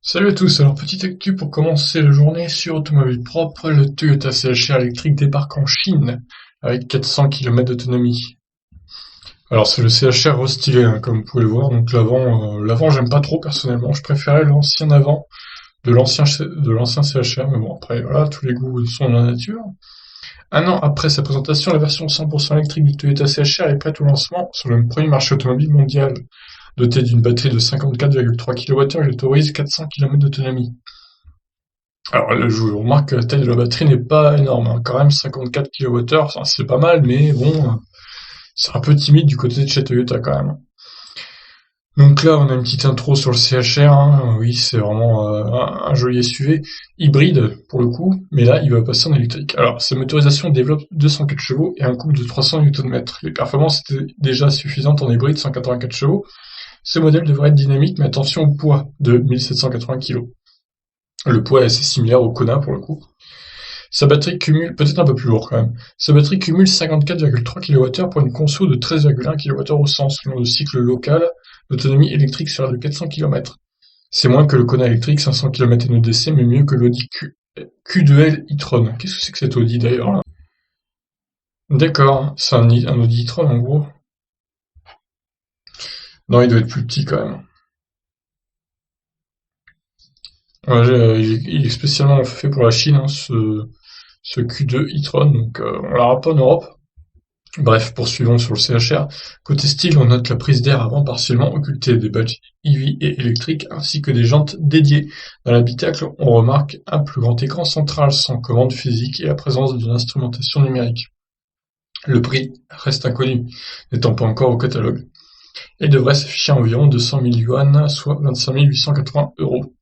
Salut à tous, alors petite actu pour commencer la journée sur Automobile Propre, le Toyota CHR électrique débarque en Chine avec 400 km d'autonomie. Alors c'est le CHR restylé hein, comme vous pouvez le voir, donc l'avant j'aime pas trop personnellement, je préférais l'ancien avant de l'ancien CHR, mais bon après voilà, tous les goûts sont dans la nature. Un an après sa présentation, la version 100% électrique du Toyota CHR est prête au lancement sur le premier marché automobile mondial. Doté d'une batterie de 54,3 kWh, il autorise 400 km d'autonomie. Alors là, je vous remarque que la taille de la batterie n'est pas énorme, hein. Quand même 54 kWh, c'est pas mal, mais bon, c'est un peu timide du côté de chez Toyota quand même. Donc là, on a une petite intro sur le CHR, hein. Oui, c'est vraiment un joli SUV, hybride pour le coup, mais là, il va passer en électrique. Alors, sa motorisation développe 204 chevaux et un couple de 300 Nm. Les performances étaient déjà suffisantes en hybride, 184 chevaux. Ce modèle devrait être dynamique, mais attention au poids de 1780 kg. Le poids est assez similaire au Kona pour le coup. Sa batterie cumule, peut-être un peu plus lourd quand même, sa batterie cumule 54,3 kWh pour une conso de 13,1 kWh au 100 selon le cycle local. L'autonomie électrique sera de 400 km. C'est moins que le Kona électrique, 500 km NEDC, mais mieux que l'Audi Q2L e-tron. Qu'est-ce que c'est que cet Audi d'ailleurs là? D'accord, c'est un Audi e-tron en gros. Non, il doit être plus petit quand même. Ouais, il est spécialement fait pour la Chine, hein, ce Q2 e-tron, donc on l'aura pas en Europe. Bref, poursuivons sur le CHR. Côté style, on note la prise d'air avant partiellement occultée, des badges EV et électriques, ainsi que des jantes dédiées. Dans l'habitacle, on remarque un plus grand écran central sans commande physique et la présence de l'instrumentation numérique. Le prix reste inconnu, n'étant pas encore au catalogue, et devrait s'afficher à environ 200 000 yuan, soit 25 880 euros.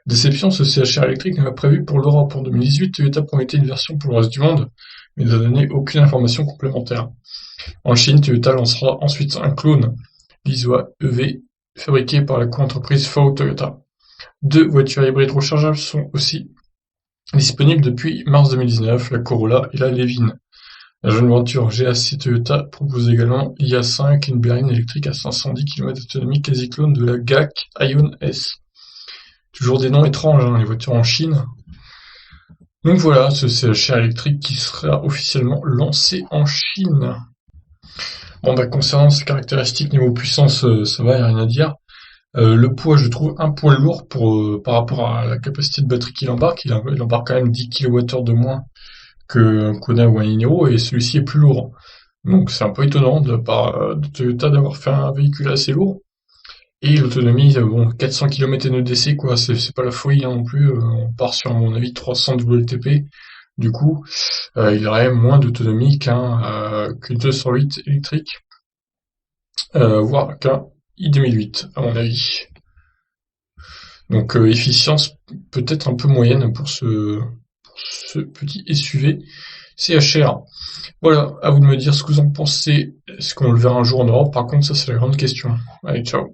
Déception, ce CHR électrique n'est pas prévu pour l'Europe. En 2018, Toyota promettait une version pour le reste du monde, mais n'a donné aucune information complémentaire. En Chine, Toyota lancera ensuite un clone, l'Izoa EV, fabriqué par la co-entreprise FAW Toyota. Deux voitures hybrides rechargeables sont aussi disponibles depuis mars 2019, la Corolla et la Levin. La jeune voiture GAC Toyota propose également l'IA5, une berline électrique à 510 km d'autonomie, quasi-clone de la GAC Aion S. Toujours des noms étranges, hein, les voitures en Chine. Donc voilà, ce CHR électrique qui sera officiellement lancé en Chine. Bon bah concernant ses caractéristiques niveau puissance, ça va, y a rien à dire. Le poids, je trouve un poil lourd par rapport à la capacité de batterie qu'il embarque. Il embarque quand même 10 kWh de moins qu'un Kona ou un Iniro, et celui-ci est plus lourd. Donc c'est un peu étonnant de Toyota d'avoir fait un véhicule assez lourd. Et l'autonomie, bon, 400 km NEDC, quoi, c'est pas la folie hein, non plus. On part sur, à mon avis, 300 WLTP. Du coup, il aurait moins d'autonomie qu'une 208 électrique, voire qu'un i2008, à mon avis. Donc efficience peut-être un peu moyenne pour ce petit SUV CHR. Voilà, à vous de me dire ce que vous en pensez. Est-ce qu'on le verra un jour en Europe? Par contre, ça c'est la grande question. Allez, ciao.